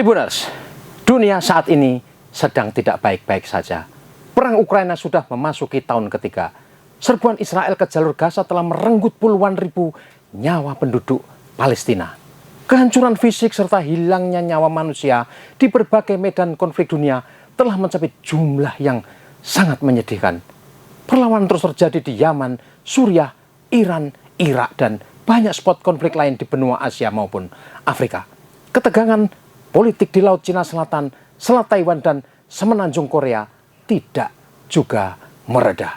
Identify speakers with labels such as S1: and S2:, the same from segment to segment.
S1: Tribuners, dunia saat ini sedang tidak baik-baik saja. Perang Ukraina sudah memasuki tahun ketiga. Serbuan Israel ke jalur Gaza telah merenggut puluhan ribu nyawa penduduk Palestina. Kehancuran fisik serta hilangnya nyawa manusia di berbagai medan konflik dunia telah mencapai jumlah yang sangat menyedihkan. Perlawanan terus terjadi di Yaman, Suriah, Iran, Irak, dan banyak spot konflik lain di benua Asia maupun Afrika. Ketegangan politik di Laut Cina Selatan, Selat Taiwan, dan Semenanjung Korea tidak juga mereda.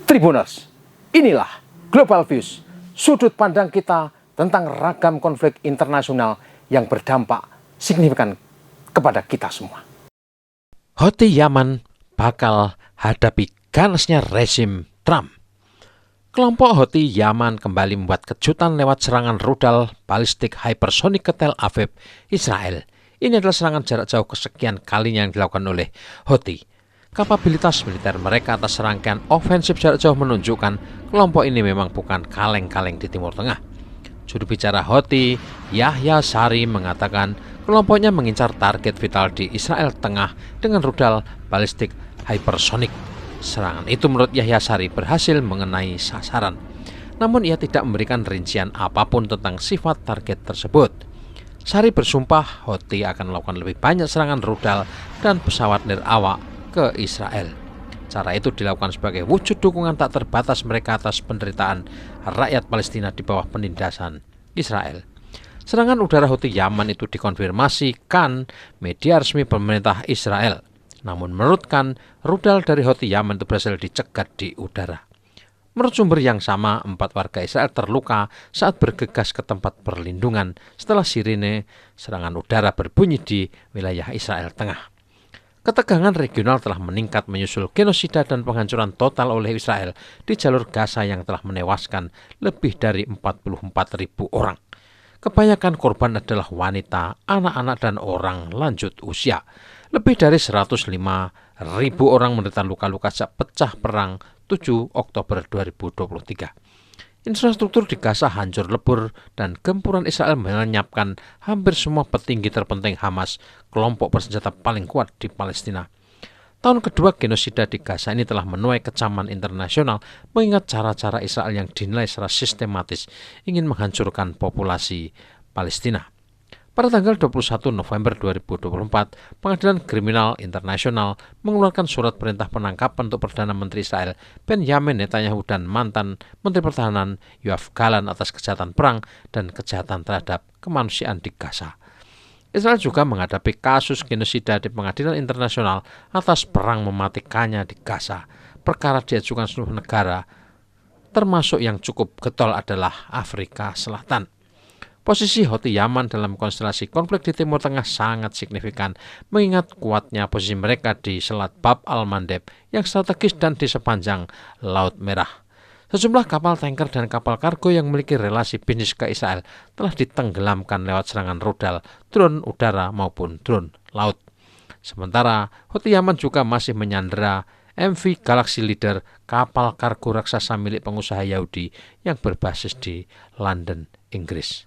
S1: Tribuners, inilah Global Views, sudut pandang kita tentang ragam konflik internasional yang berdampak signifikan kepada kita semua.
S2: Houthi Yaman bakal hadapi ganasnya rezim Trump. Kelompok Houthi Yaman kembali membuat kejutan lewat serangan rudal balistik hypersonik ke Tel Aviv, Israel. Ini adalah serangan jarak jauh kesekian kalinya yang dilakukan oleh Houthi. Kapabilitas militer mereka atas serangkaian ofensif jarak jauh menunjukkan kelompok ini memang bukan kaleng-kaleng di Timur Tengah. Juru bicara Houthi, Yahya Sari, mengatakan kelompoknya mengincar target vital di Israel Tengah dengan rudal balistik hypersonik. Serangan itu menurut Yahya Sari berhasil mengenai sasaran. Namun ia tidak memberikan rincian apapun tentang sifat target tersebut. Sari bersumpah Houthi akan melakukan lebih banyak serangan rudal dan pesawat nirawak ke Israel. Cara itu dilakukan sebagai wujud dukungan tak terbatas mereka atas penderitaan rakyat Palestina di bawah penindasan Israel. Serangan udara Houthi Yaman itu dikonfirmasikan media resmi pemerintah Israel. Namun menurut Khan, rudal dari Houthi Yaman itu berhasil dicegat di udara. Menurut sumber yang sama, 4 warga Israel terluka saat bergegas ke tempat perlindungan setelah sirine serangan udara berbunyi di wilayah Israel Tengah. Ketegangan regional telah meningkat menyusul genosida dan penghancuran total oleh Israel di jalur Gaza yang telah menewaskan lebih dari 44.000 orang. Kebanyakan korban adalah wanita, anak-anak, dan orang lanjut usia. Lebih dari 105.000 orang menderita luka-luka sejak pecah perang 7 Oktober 2023. Infrastruktur di Gaza hancur lebur dan gempuran Israel melenyapkan hampir semua petinggi terpenting Hamas, kelompok bersenjata paling kuat di Palestina. Tahun kedua genosida di Gaza ini telah menuai kecaman internasional mengingat cara-cara Israel yang dinilai secara sistematis ingin menghancurkan populasi Palestina. Pada tanggal 21 November 2024, Pengadilan Kriminal Internasional mengeluarkan surat perintah penangkapan untuk Perdana Menteri Israel Benjamin Netanyahu dan mantan Menteri Pertahanan Yoav Gallant atas kejahatan perang dan kejahatan terhadap kemanusiaan di Gaza. Israel juga menghadapi kasus genosida di Pengadilan Internasional atas perang mematikannya di Gaza. Perkara diajukan seluruh negara, termasuk yang cukup getol adalah Afrika Selatan. Posisi Houthi Yaman dalam konstelasi konflik di Timur Tengah sangat signifikan, mengingat kuatnya posisi mereka di Selat Bab al-Mandeb yang strategis dan di sepanjang Laut Merah. Sejumlah kapal tanker dan kapal kargo yang memiliki relasi bisnis ke Israel telah ditenggelamkan lewat serangan rudal, drone udara maupun drone laut. Sementara Houthi Yaman juga masih menyandera MV Galaxy Leader, kapal kargo raksasa milik pengusaha Yahudi yang berbasis di London, Inggris.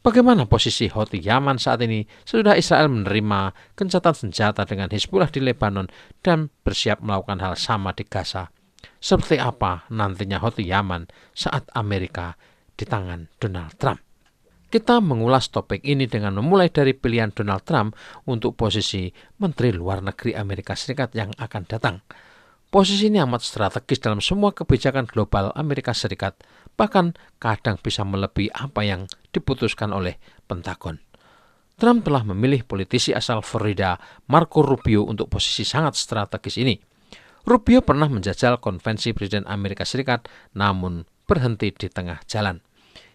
S2: Bagaimana posisi Houthi Yaman saat ini sesudah Israel menerima gencatan senjata dengan Hizbullah di Lebanon dan bersiap melakukan hal sama di Gaza? Seperti apa nantinya Houthi Yaman saat Amerika di tangan Donald Trump? Kita mengulas topik ini dengan memulai dari pilihan Donald Trump untuk posisi Menteri Luar Negeri Amerika Serikat yang akan datang. Posisi ini amat strategis dalam semua kebijakan global Amerika Serikat, bahkan kadang bisa melebihi apa yang diputuskan oleh Pentagon. Trump telah memilih politisi asal Florida, Marco Rubio, untuk posisi sangat strategis ini. Rubio pernah menjajal konvensi Presiden Amerika Serikat, namun berhenti di tengah jalan.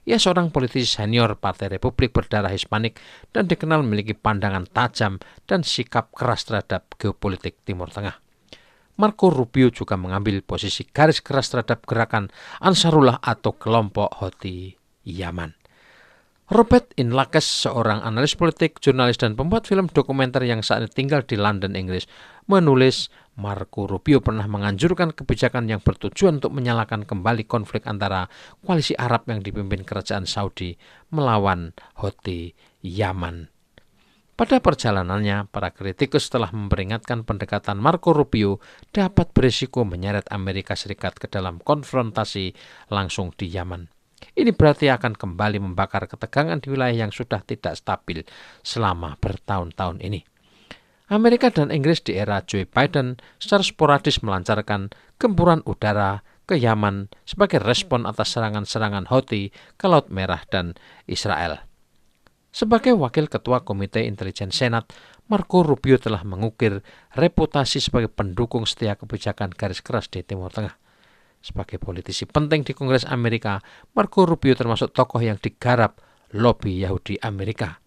S2: Ia seorang politisi senior Partai Republik berdarah Hispanik dan dikenal memiliki pandangan tajam dan sikap keras terhadap geopolitik Timur Tengah. Marco Rubio juga mengambil posisi garis keras terhadap gerakan Ansarullah atau kelompok Houthi Yaman. Robert Inlakes, seorang analis politik, jurnalis, dan pembuat film dokumenter yang saat ini tinggal di London, Inggris, menulis Marco Rubio pernah menganjurkan kebijakan yang bertujuan untuk menyalakan kembali konflik antara koalisi Arab yang dipimpin kerajaan Saudi melawan Houthi Yaman. Pada perjalanannya, para kritikus telah memperingatkan pendekatan Marco Rubio dapat berisiko menyeret Amerika Serikat ke dalam konfrontasi langsung di Yaman. Ini berarti akan kembali membakar ketegangan di wilayah yang sudah tidak stabil selama bertahun-tahun ini. Amerika dan Inggris di era Joe Biden secara sporadis melancarkan gempuran udara ke Yaman sebagai respon atas serangan-serangan Houthi ke Laut Merah dan Israel. Sebagai wakil ketua Komite Intelijen Senat, Marco Rubio telah mengukir reputasi sebagai pendukung setia kebijakan garis keras di Timur Tengah. Sebagai politisi penting di Kongres Amerika, Marco Rubio termasuk tokoh yang digarap lobi Yahudi Amerika.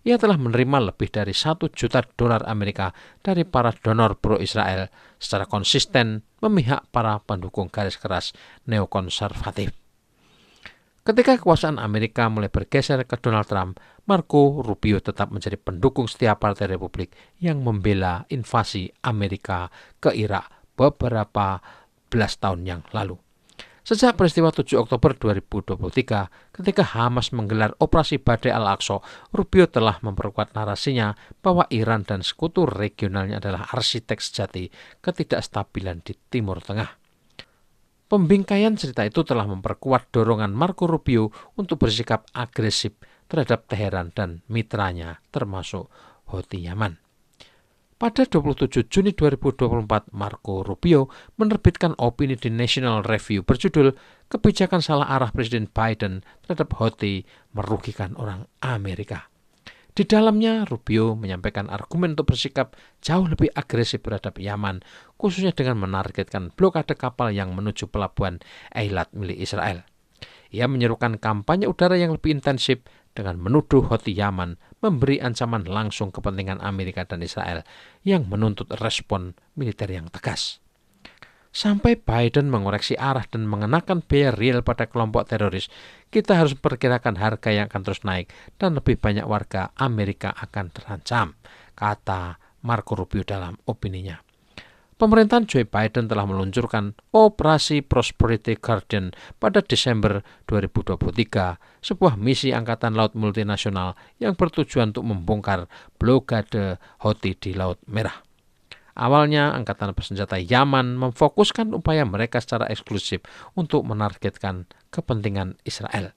S2: Ia telah menerima lebih dari $1 juta Amerika dari para donor pro-Israel secara konsisten memihak para pendukung garis keras neokonservatif. Ketika kekuasaan Amerika mulai bergeser ke Donald Trump, Marco Rubio tetap menjadi pendukung setia Partai Republik yang membela invasi Amerika ke Irak beberapa belas tahun yang lalu. Sejak peristiwa 7 Oktober 2023, ketika Hamas menggelar operasi Badai Al-Aqsa, Rubio telah memperkuat narasinya bahwa Iran dan sekutu regionalnya adalah arsitek sejati ketidakstabilan di Timur Tengah. Pembingkaian cerita itu telah memperkuat dorongan Marco Rubio untuk bersikap agresif terhadap Teheran dan mitranya termasuk Houthi Yaman. Pada 27 Juni 2024, Marco Rubio menerbitkan opini di National Review berjudul "Kebijakan Salah Arah Presiden Biden terhadap Houthi merugikan orang Amerika". Di dalamnya, Rubio menyampaikan argumen untuk bersikap jauh lebih agresif terhadap Yaman, khususnya dengan menargetkan blokade kapal yang menuju pelabuhan Eilat milik Israel. Ia menyerukan kampanye udara yang lebih intensif dengan menuduh Houthi Yaman memberi ancaman langsung kepentingan Amerika dan Israel yang menuntut respon militer yang tegas. Sampai Biden mengoreksi arah dan mengenakan biaya real pada kelompok teroris, kita harus memperkirakan harga yang akan terus naik dan lebih banyak warga Amerika akan terancam, kata Marco Rubio dalam opininya. Pemerintahan Joe Biden telah meluncurkan Operasi Prosperity Guardian pada Desember 2023, sebuah misi angkatan laut multinasional yang bertujuan untuk membongkar blokade Houthi di Laut Merah. Awalnya, Angkatan Bersenjata Yaman memfokuskan upaya mereka secara eksklusif untuk menargetkan kepentingan Israel.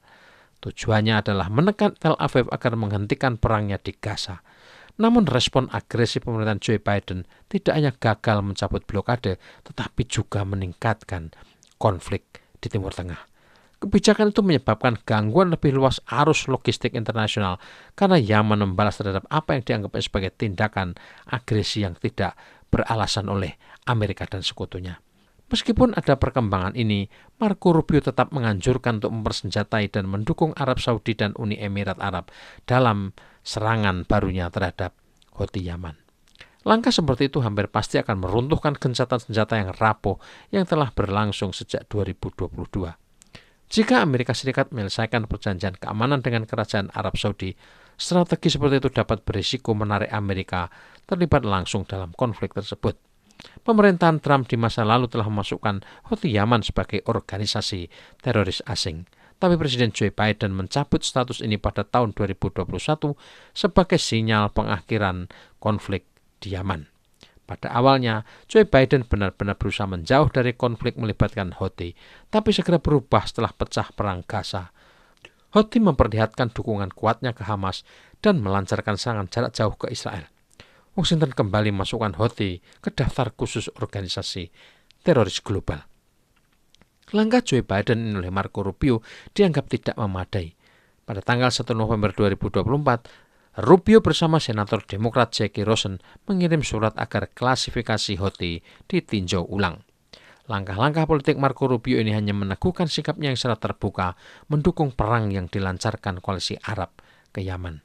S2: Tujuannya adalah menekan Tel Aviv agar menghentikan perangnya di Gaza. Namun respon agresif pemerintahan Joe Biden tidak hanya gagal mencabut blokade, tetapi juga meningkatkan konflik di Timur Tengah. Kebijakan itu menyebabkan gangguan lebih luas arus logistik internasional karena Yaman membalas terhadap apa yang dianggap sebagai tindakan agresi yang tidak beralasan oleh Amerika dan sekutunya. Meskipun ada perkembangan ini, Marco Rubio tetap menganjurkan untuk mempersenjatai dan mendukung Arab Saudi dan Uni Emirat Arab dalam serangan barunya terhadap Houthi Yaman. Langkah seperti itu hampir pasti akan meruntuhkan gencatan senjata yang rapuh yang telah berlangsung sejak 2022. Jika Amerika Serikat menyelesaikan perjanjian keamanan dengan kerajaan Arab Saudi, strategi seperti itu dapat berisiko menarik Amerika terlibat langsung dalam konflik tersebut. Pemerintahan Trump di masa lalu telah memasukkan Houthi Yaman sebagai organisasi teroris asing. Tapi Presiden Joe Biden mencabut status ini pada tahun 2021 sebagai sinyal pengakhiran konflik di Yaman. Pada awalnya, Joe Biden benar-benar berusaha menjauh dari konflik melibatkan Houthi, tapi segera berubah setelah pecah perang Gaza. Houthi memperlihatkan dukungan kuatnya ke Hamas dan melancarkan serangan jarak jauh ke Israel. Washington kembali masukkan Houthi ke daftar khusus organisasi teroris global. Langkah Joe Biden oleh Marco Rubio dianggap tidak memadai. Pada tanggal 1 November 2024, Rubio bersama Senator Demokrat Jackie Rosen mengirim surat agar klasifikasi Houthi ditinjau ulang. Langkah-langkah politik Marco Rubio ini hanya meneguhkan sikapnya yang secara terbuka mendukung perang yang dilancarkan koalisi Arab ke Yaman.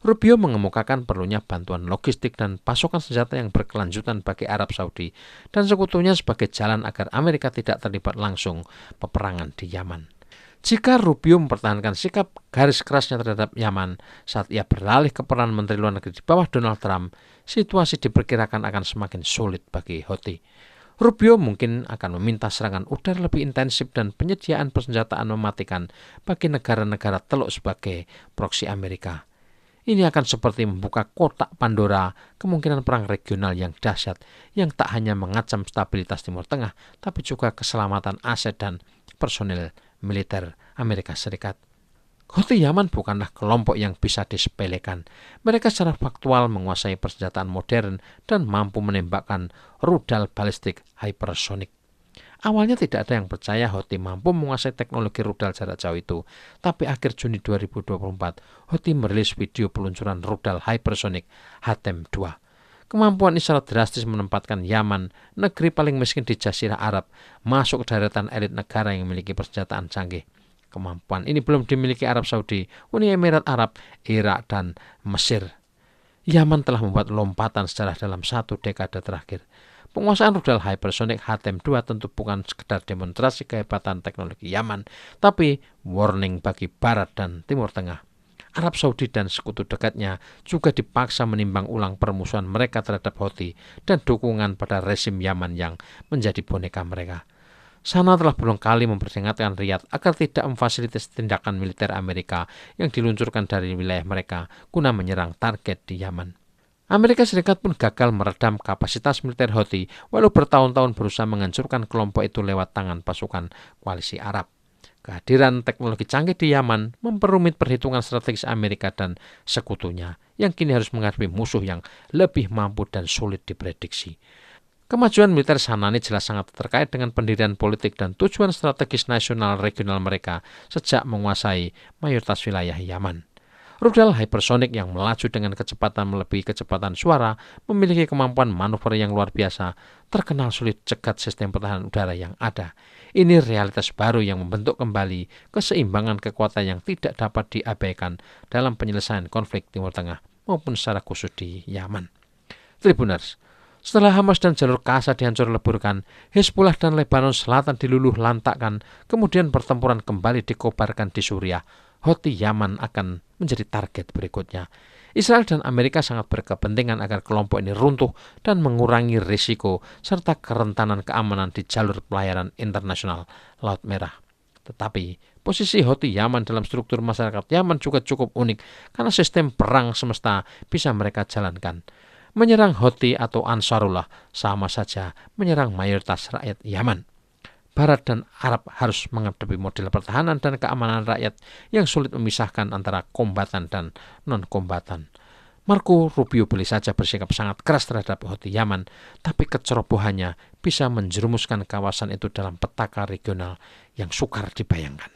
S2: Rubio mengemukakan perlunya bantuan logistik dan pasokan senjata yang berkelanjutan bagi Arab Saudi dan sekutunya sebagai jalan agar Amerika tidak terlibat langsung peperangan di Yaman. Jika Rubio mempertahankan sikap garis kerasnya terhadap Yaman saat ia beralih ke peran Menteri Luar Negeri di bawah Donald Trump, situasi diperkirakan akan semakin sulit bagi Houthi. Rubio mungkin akan meminta serangan udara lebih intensif dan penyediaan persenjataan mematikan bagi negara-negara teluk sebagai proksi Amerika. Ini akan seperti membuka kotak Pandora kemungkinan perang regional yang dahsyat yang tak hanya mengancam stabilitas Timur Tengah, tapi juga keselamatan aset dan personil militer Amerika Serikat. Houthi Yaman bukanlah kelompok yang bisa disepelekan. Mereka secara faktual menguasai persenjataan modern dan mampu menembakkan rudal balistik hypersonic. Awalnya tidak ada yang percaya Houthi mampu menguasai teknologi rudal jarak jauh itu, tapi akhir Juni 2024, Houthi merilis video peluncuran rudal hypersonic HTM-2. Kemampuan Israel drastis menempatkan Yaman, negeri paling miskin di Jazirah Arab, masuk ke deretan elit negara yang memiliki persenjataan canggih. Kemampuan ini belum dimiliki Arab Saudi, Uni Emirat Arab, Irak, dan Mesir. Yaman telah membuat lompatan sejarah dalam 1 dekade terakhir. Penguasaan rudal hypersonic HTM-2 tentu bukan sekedar demonstrasi kehebatan teknologi Yaman, tapi warning bagi Barat dan Timur Tengah. Arab Saudi dan sekutu dekatnya juga dipaksa menimbang ulang permusuhan mereka terhadap Houthi dan dukungan pada rezim Yaman yang menjadi boneka mereka. Sana telah berulang kali memperingatkan Riyadh agar tidak memfasilitasi tindakan militer Amerika yang diluncurkan dari wilayah mereka guna menyerang target di Yaman. Amerika Serikat pun gagal meredam kapasitas militer Houthi walau bertahun-tahun berusaha menghancurkan kelompok itu lewat tangan pasukan koalisi Arab. Kehadiran teknologi canggih di Yaman memperumit perhitungan strategis Amerika dan sekutunya yang kini harus menghadapi musuh yang lebih mampu dan sulit diprediksi. Kemajuan militer Sanani jelas sangat terkait dengan pendirian politik dan tujuan strategis nasional regional mereka sejak menguasai mayoritas wilayah Yaman. Rudal hypersonic yang melaju dengan kecepatan melebihi kecepatan suara memiliki kemampuan manuver yang luar biasa, terkenal sulit cegat sistem pertahanan udara yang ada. Ini realitas baru yang membentuk kembali keseimbangan kekuatan yang tidak dapat diabaikan dalam penyelesaian konflik Timur Tengah maupun secara khusus di Yaman. Tribuners, setelah Hamas dan jalur Gaza dihancur leburkan, Hezbollah dan Lebanon Selatan diluluh lantakkan, kemudian pertempuran kembali dikobarkan di Suriah, Houthi Yaman akan menjadi target berikutnya. Israel dan Amerika sangat berkepentingan agar kelompok ini runtuh dan mengurangi risiko serta kerentanan keamanan di jalur pelayaran internasional Laut Merah. Tetapi posisi Houthi Yaman dalam struktur masyarakat Yaman juga cukup unik karena sistem perang semesta bisa mereka jalankan. Menyerang Houthi atau Ansarullah sama saja menyerang mayoritas rakyat Yaman. Barat dan Arab harus menghadapi model pertahanan dan keamanan rakyat yang sulit memisahkan antara kombatan dan non-kombatan. Marco Rubio boleh saja bersikap sangat keras terhadap Houthi Yaman, tapi kecerobohannya bisa menjerumuskan kawasan itu dalam petaka regional yang sukar dibayangkan.